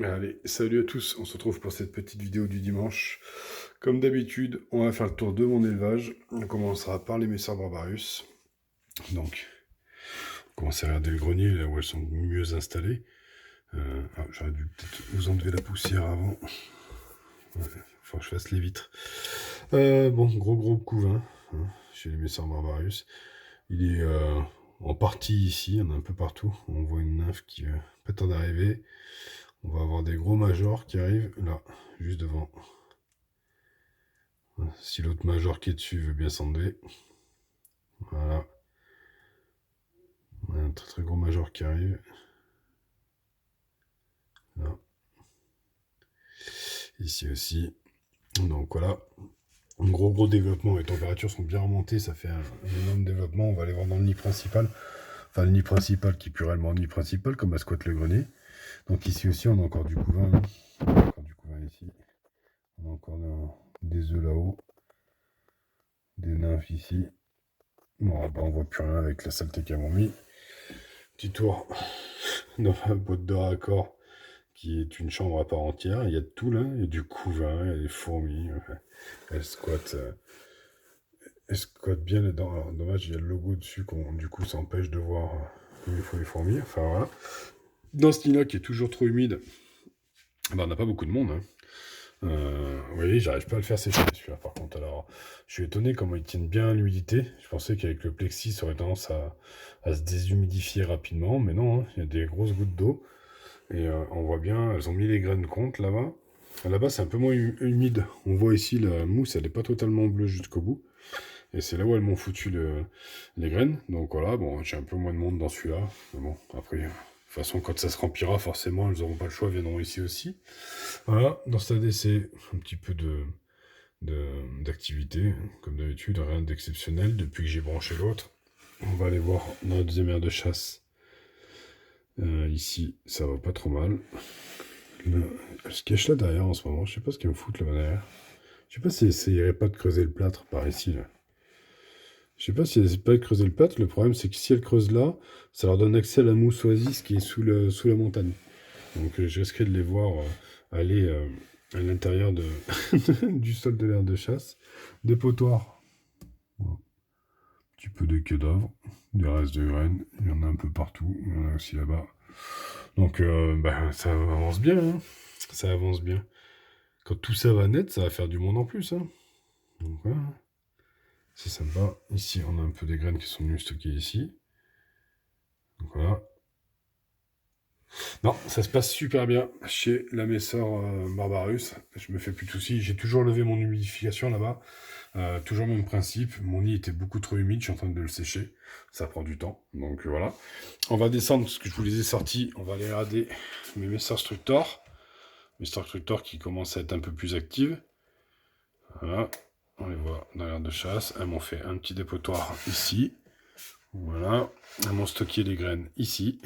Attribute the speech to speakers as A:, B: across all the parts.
A: Allez, salut à tous, on se retrouve pour cette petite vidéo du dimanche. Comme d'habitude, on va faire le tour de mon élevage. On commencera par les Messers Barbarius. Donc, on commence à regarder le grenier, là où elles sont mieux installées. J'aurais dû peut-être vous enlever la poussière avant. Ouais, faut que je fasse les vitres. Bon, gros couvain, hein, chez les Messers Barbarius. Il est en partie ici, on a un peu partout. On voit une nymphe qui pas tarder d'arriver. On va avoir des gros majors qui arrivent là, juste devant. Si l'autre major qui est dessus veut bien s'enlever. Voilà. On a un très gros major qui arrive. Là. Ici aussi. Donc voilà. Un gros développement. Les températures sont bien remontées. Ça fait un énorme développement. On va aller voir dans le nid principal. Enfin, le nid principal qui est plus réellement le nid principal, comme mascotte le grenier. Donc ici aussi, on a encore du couvain. Hein. On a encore du couvain ici. On a encore des œufs là-haut. Des nymphes ici. Bon, bah, on voit plus rien avec la saleté qu'ils m'ont mis. Petit tour dans la boîte de raccord qui est une chambre à part entière. Il y a de tout là, il y a du couvain, il y a des fourmis. Elles squattent bien là-dedans. Alors, dommage, il y a le logo dessus, du coup ça empêche de voir où il faut les fourmis. Enfin voilà. Dans ce nid-là qui est toujours trop humide, bah, on n'a pas beaucoup de monde. Hein. Vous voyez, j'arrive pas à le faire sécher celui-là par contre. Alors, je suis étonné comment ils tiennent bien l'humidité. Je pensais qu'avec le plexi, ça aurait tendance à se déshumidifier rapidement, mais non, hein, il y a des grosses gouttes d'eau. Et on voit bien, elles ont mis les graines contre là-bas. Là-bas, c'est un peu moins humide. On voit ici la mousse, elle n'est pas totalement bleue jusqu'au bout. Et c'est là où elles m'ont foutu les graines. Donc voilà, bon, j'ai un peu moins de monde dans celui-là. Mais bon, après, de toute façon, quand ça se remplira, forcément, elles n'auront pas le choix, viendront ici aussi. Voilà, dans cet ADC, un petit peu d'activité, comme d'habitude, rien d'exceptionnel depuis que j'ai branché l'autre. On va aller voir dans la deuxième aire de chasse. Ici, ça va pas trop mal. Elle se cache là derrière en ce moment. Je sais pas ce qu'elle me fout là derrière. Je sais pas si elle essayerait pas de creuser le plâtre par ici. Là. Je sais pas si elle essaie pas de creuser le plâtre. Le problème, c'est que si elle creuse là, ça leur donne accès à la mousse oasis qui est sous la montagne. Donc je risquerais de les voir aller à l'intérieur du sol de l'aire de chasse. Des potoirs. Voilà. Un petit peu de cadavres. Des restes de graines. Il y en a un peu partout. Il y en a aussi là-bas. Donc ça avance bien. Hein. Ça avance bien. Quand tout ça va naître, ça va faire du monde en plus. Hein. Donc voilà. C'est sympa. Ici, on a un peu des graines qui sont venues stocker ici. Donc voilà. Non, ça se passe super bien chez la Messer Barbarus. Je me fais plus de soucis. J'ai toujours levé mon humidification là-bas. Toujours le même principe. Mon nid était beaucoup trop humide. Je suis en train de le sécher. Ça prend du temps. Donc voilà. On va descendre parce que je vous les ai sortis. On va aller regarder mes Messer Structor. Mes Structor qui commencent à être un peu plus actives. Voilà. On les voit dans l'aire de chasse. Elles m'ont fait un petit dépotoir ici. Voilà. Elles m'ont stocké les graines ici.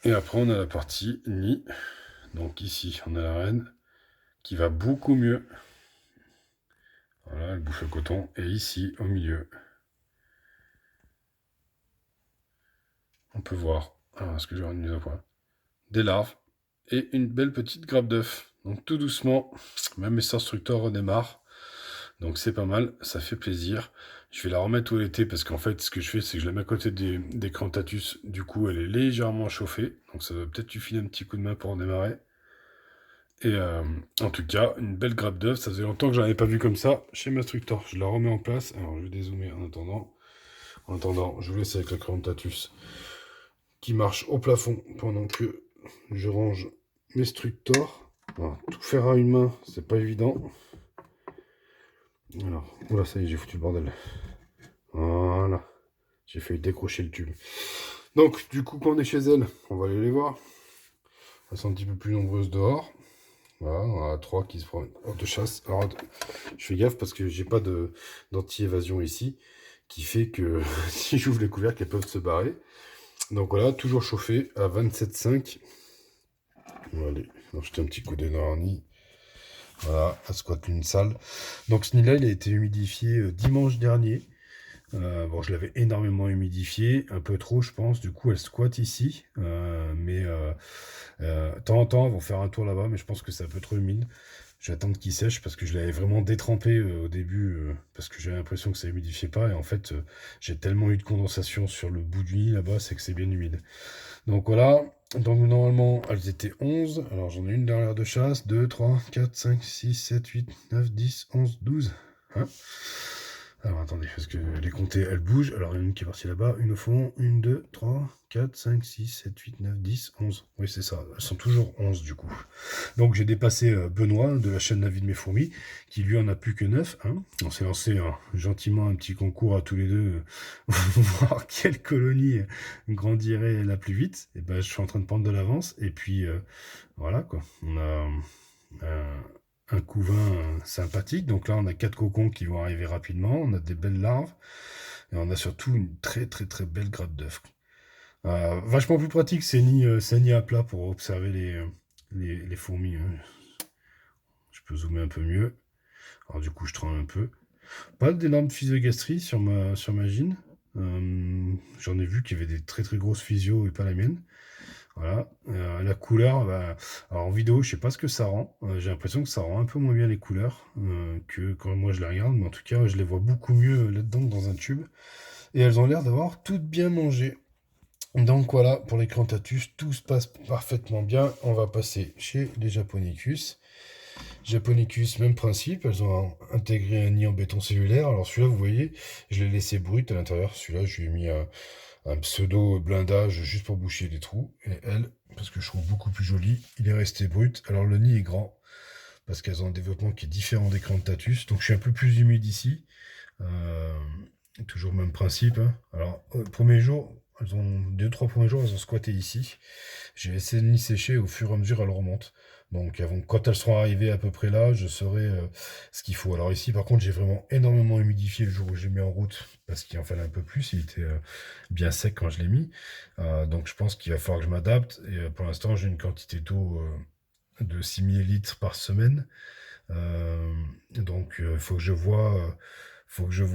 A: Et après, on a la partie nid. Donc ici, on a la reine qui va beaucoup mieux. Voilà, elle bouffe le coton. Et ici, au milieu, on peut voir, alors est-ce que j'ai une mise au point, des larves et une belle petite grappe d'œuf. Donc tout doucement, même mes instructeurs redémarrent. Donc c'est pas mal, ça fait plaisir. Je vais la remettre tout l'été parce qu'en fait, ce que je fais, c'est que je la mets à côté des Crantatus. Du coup, elle est légèrement chauffée. Donc ça va peut-être lui filer un petit coup de main pour en démarrer. Et en tout cas, une belle grappe d'œuf. Ça faisait longtemps que je n'en avais pas vu comme ça chez Mastructor. Je la remets en place. Alors, je vais dézoomer en attendant. En attendant, je vous laisse avec le Crantatus qui marche au plafond pendant que je range mes Structor. Alors, tout faire à une main, c'est pas évident. Alors, oula, ça y est, j'ai foutu le bordel. Voilà. J'ai failli décrocher le tube. Donc, du coup, quand on est chez elle, on va aller les voir. Elles sont un petit peu plus nombreuses dehors. Voilà, on a 3 qui se prennent de chasse. Alors, je fais gaffe parce que j'ai pas d'anti-évasion ici, qui fait que si j'ouvre les couvercles, elles peuvent se barrer. Donc voilà, toujours chauffé à 27,5. On va aller jeter un petit coup d'œil dans leur nid. Voilà, à squat une salle. Donc ce nid-là, il a été humidifié dimanche dernier. Bon, je l'avais énormément humidifié, un peu trop, je pense. Du coup, elle squatte ici. De temps en temps, elles vont faire un tour là-bas, mais je pense que c'est un peu trop humide. Je vais attendre qu'il sèche parce que je l'avais vraiment détrempé au début parce que j'avais l'impression que ça humidifiait pas. Et en fait, j'ai tellement eu de condensation sur le bout du nid là-bas, c'est que c'est bien humide. Donc voilà. Donc normalement, elles étaient 11. Alors j'en ai une dernière de chasse. 2, 3, 4, 5, 6, 7, 8, 9, 10, 11, 12. Hein. Alors attendez, parce que les comptées, elles bougent. Alors il y en a une qui est partie là-bas, une au fond, une, 2, 3, 4, 5, 6, 7, 8, 9, 10, 11. Oui, c'est ça. Elles sont toujours 11 du coup. Donc j'ai dépassé Benoît de la chaîne La Vie de mes fourmis, qui lui en a plus que 9. Hein. On s'est lancé gentiment un petit concours à tous les deux, voir quelle colonie grandirait la plus vite. Et ben je suis en train de prendre de l'avance. Et puis voilà quoi. On a un couvain sympathique. Donc là, on a 4 cocons qui vont arriver rapidement. On a des belles larves. Et on a surtout une très très très belle grappe d'œufs. Vachement plus pratique ces nids à plat pour observer les fourmis. Hein. Je peux zoomer un peu mieux. Alors du coup, je tremble un peu. Pas d'énormes physiogastries sur ma gine. J'en ai vu qu'il y avait des très très grosses physio et pas la mienne. Voilà. La couleur, bah, alors en vidéo, je sais pas ce que ça rend. J'ai l'impression que ça rend un peu moins bien les couleurs que quand moi je les regarde, mais en tout cas, je les vois beaucoup mieux là-dedans que dans un tube. Et elles ont l'air d'avoir toutes bien mangé. Donc voilà, pour les Crantatus, tout se passe parfaitement bien. On va passer chez les Japonicus. Japonicus, même principe, elles ont intégré un nid en béton cellulaire. Alors celui-là, vous voyez, je l'ai laissé brut à l'intérieur. Celui-là, je lui ai mis un pseudo blindage juste pour boucher les trous. Et elle, parce que je trouve beaucoup plus joli, il est resté brut. Alors le nid est grand, parce qu'elles ont un développement qui est différent des Crantatus. Donc je suis un peu plus humide ici. Euh, Toujours le même principe. Hein. Alors, premier jour, elles ont 2-3 premiers jours, elles ont squatté ici. J'ai laissé le nid sécher, au fur et à mesure, elles remontent. Donc, quand elles seront arrivées à peu près là, je saurai ce qu'il faut. Alors ici, par contre, j'ai vraiment énormément humidifié le jour où j'ai mis en route, parce qu'il en fallait un peu plus. Il était bien sec quand je l'ai mis. Donc, je pense qu'il va falloir que je m'adapte. Et pour l'instant, j'ai une quantité d'eau de 6 millilitres par semaine. Donc, il faut que je vois. Faut que je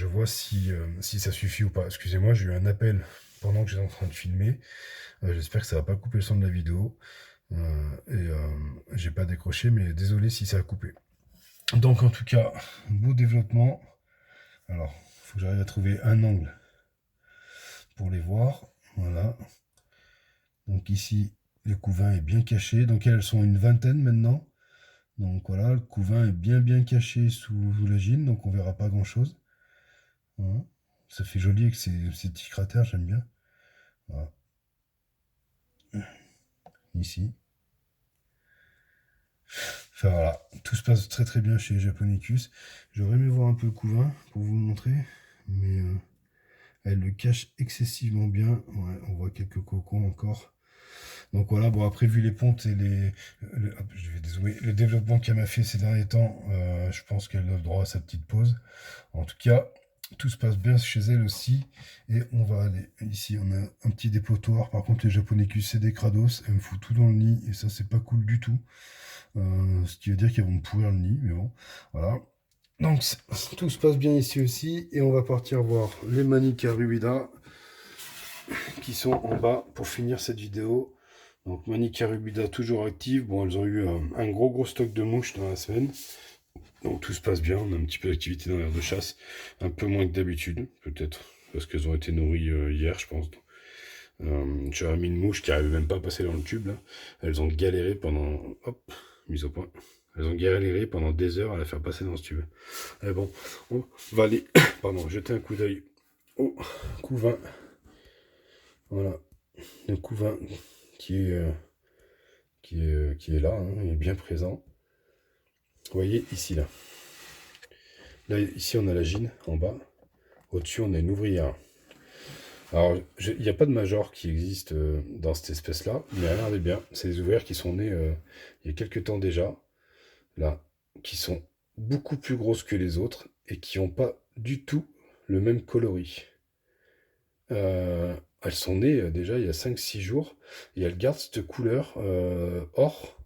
A: vois si ça suffit ou pas. Excusez-moi, j'ai eu un appel pendant que j'étais en train de filmer. J'espère que ça va pas couper le son de la vidéo. J'ai pas décroché, mais désolé si ça a coupé. Donc en tout cas, beau développement. Alors, faut que j'arrive à trouver un angle pour les voir. Voilà. Donc ici, le couvain est bien caché. Donc elles sont une vingtaine maintenant. Donc voilà, le couvain est bien caché sous la gine, donc on verra pas grand chose. Voilà. Ça fait joli avec ces petits cratères, j'aime bien. Voilà. Ici. Enfin voilà, tout se passe très très bien chez Japonicus. J'aurais aimé voir un peu le couvain pour vous montrer, mais elle le cache excessivement bien. Ouais, on voit quelques cocons encore. Donc voilà, bon après vu les pontes et je vais dézoomer, le développement qu'elle m'a fait ces derniers temps, je pense qu'elle a le droit à sa petite pause. En tout cas, tout se passe bien chez elle aussi. Et on va aller. Ici, on a un petit dépotoir. Par contre, les Japonicus, c'est des crados. Elles me foutent tout dans le nid. Et ça, c'est pas cool du tout. Ce qui veut dire qu'elles vont me pourrir le nid. Mais bon, voilà. Donc, tout se passe bien ici aussi. Et on va partir voir les Manica rubida qui sont en bas pour finir cette vidéo. Donc, Manica rubida toujours active. Bon, elles ont eu un gros stock de mouches dans la semaine. Donc tout se passe bien, on a un petit peu d'activité dans l'air de chasse, un peu moins que d'habitude, peut-être, parce qu'elles ont été nourries hier, je pense. J'avais mis une mouche qui n'arrivait même pas à passer dans le tube, là. Elles ont galéré pendant... Hop, mise au point. Elles ont galéré pendant des heures à la faire passer dans ce tube. Et bon, on va aller, pardon, jeter un coup d'œil au couvain. Voilà, le couvain qui est là, hein, il est bien présent. Vous voyez, ici, là. Là, ici, on a la gine, en bas. Au-dessus, on a une ouvrière. Alors, il n'y a pas de major qui existe dans cette espèce-là, mais regardez bien, c'est des ouvrières qui sont nées il y a quelques temps déjà, là, qui sont beaucoup plus grosses que les autres et qui n'ont pas du tout le même coloris. Elles sont nées déjà il y a 5-6 jours et elles gardent cette couleur or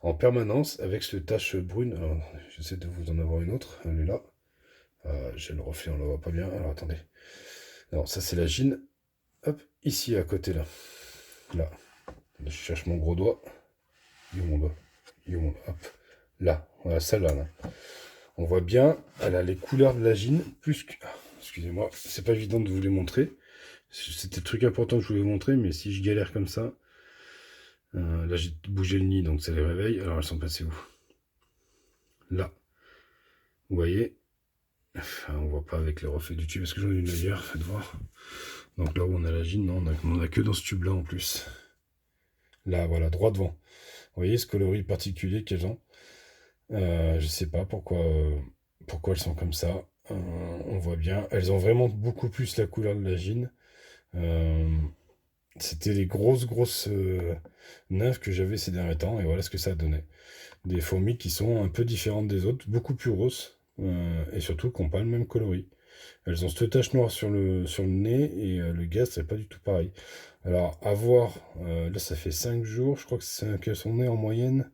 A: en permanence avec cette tache brune. Alors, j'essaie de vous en avoir une autre, elle est là. J'ai le reflet, on le voit pas bien. Alors attendez. Alors ça c'est la gine. Hop, ici à côté là. Là. Je cherche mon gros doigt. Il est où mon doigt? Il est où mon doigt? Hop. Là. Voilà, celle-là. Là. On voit bien, elle a les couleurs de la gine, plus que... excusez-moi, c'est pas évident de vous les montrer. C'était le truc important que je voulais vous montrer, mais si je galère comme ça... là j'ai bougé le nid, donc ça les réveille. Alors elles sont passées où? Là. Vous voyez? Enfin, on voit pas avec le reflet du tube, parce que j'en ai une ailleurs, faites voir. Donc là où on a la gine, non, on a que dans ce tube-là en plus. Là, voilà, droit devant. Vous voyez ce coloris particulier qu'elles ont? Je sais pas pourquoi elles sont comme ça. On voit bien. Elles ont vraiment beaucoup plus la couleur de la gine. C'était les grosses nymphes que j'avais ces derniers temps. Et voilà ce que ça a donné. Des fourmis qui sont un peu différentes des autres, beaucoup plus grosses. Et surtout qui n'ont pas le même coloris. Elles ont cette tache noire sur le nez et le gaz, c'est pas du tout pareil. Alors, à voir, là ça fait 5 jours, je crois qu'elles sont nées en moyenne.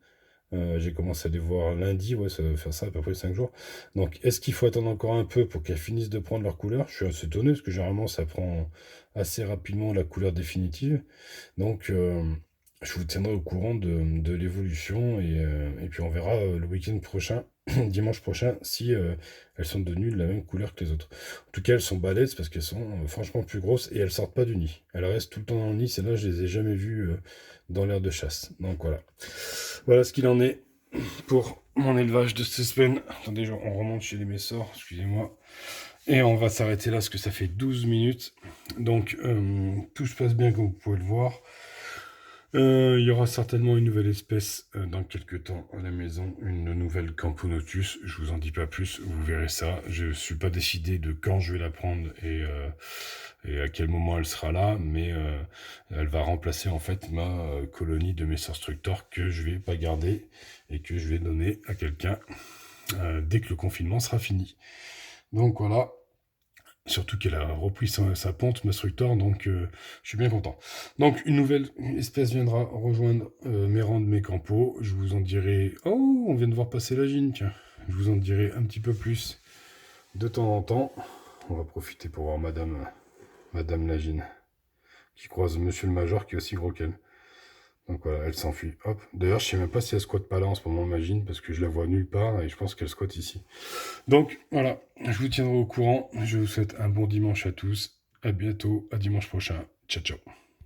A: J'ai commencé à les voir lundi, ouais, ça va faire ça à peu près 5 jours. Donc, est-ce qu'il faut attendre encore un peu pour qu'elles finissent de prendre leur couleur? Je suis assez étonné parce que généralement ça prend assez rapidement la couleur définitive. Donc, je vous tiendrai au courant de l'évolution et puis on verra le week-end prochain, dimanche prochain, si elles sont devenues de la même couleur que les autres. En tout cas, elles sont balèzes parce qu'elles sont franchement plus grosses et elles sortent pas du nid. Elles restent tout le temps dans le nid, c'est là je les ai jamais vues dans l'air de chasse. Donc voilà. Voilà ce qu'il en est pour mon élevage de cette semaine. Attendez, on remonte chez les Messors, excusez-moi. Et on va s'arrêter là parce que ça fait 12 minutes. Donc tout se passe bien comme vous pouvez le voir. Il y aura certainement une nouvelle espèce dans quelques temps à la maison, une nouvelle Camponotus. Je vous en dis pas plus, vous verrez ça. Je suis pas décidé de quand je vais la prendre et à quel moment elle sera là, mais elle va remplacer en fait ma colonie de Messor Structor que je vais pas garder et que je vais donner à quelqu'un dès que le confinement sera fini. Donc voilà. Surtout qu'elle a repris sa pente, ma Structor, donc je suis bien content. Donc une nouvelle espèce viendra rejoindre mes rangs de mes campos. Je vous en dirai... Oh, on vient de voir passer la gine, tiens. Je vous en dirai un petit peu plus de temps en temps. On va profiter pour voir Madame la gine, qui croise Monsieur le Major, qui est aussi gros qu'elle. Donc voilà, elle s'enfuit. Hop. D'ailleurs, je sais même pas si elle squatte pas là en ce moment, imagine, parce que je la vois nulle part et je pense qu'elle squatte ici. Donc voilà, je vous tiendrai au courant. Je vous souhaite un bon dimanche à tous. À bientôt, à dimanche prochain. Ciao, ciao.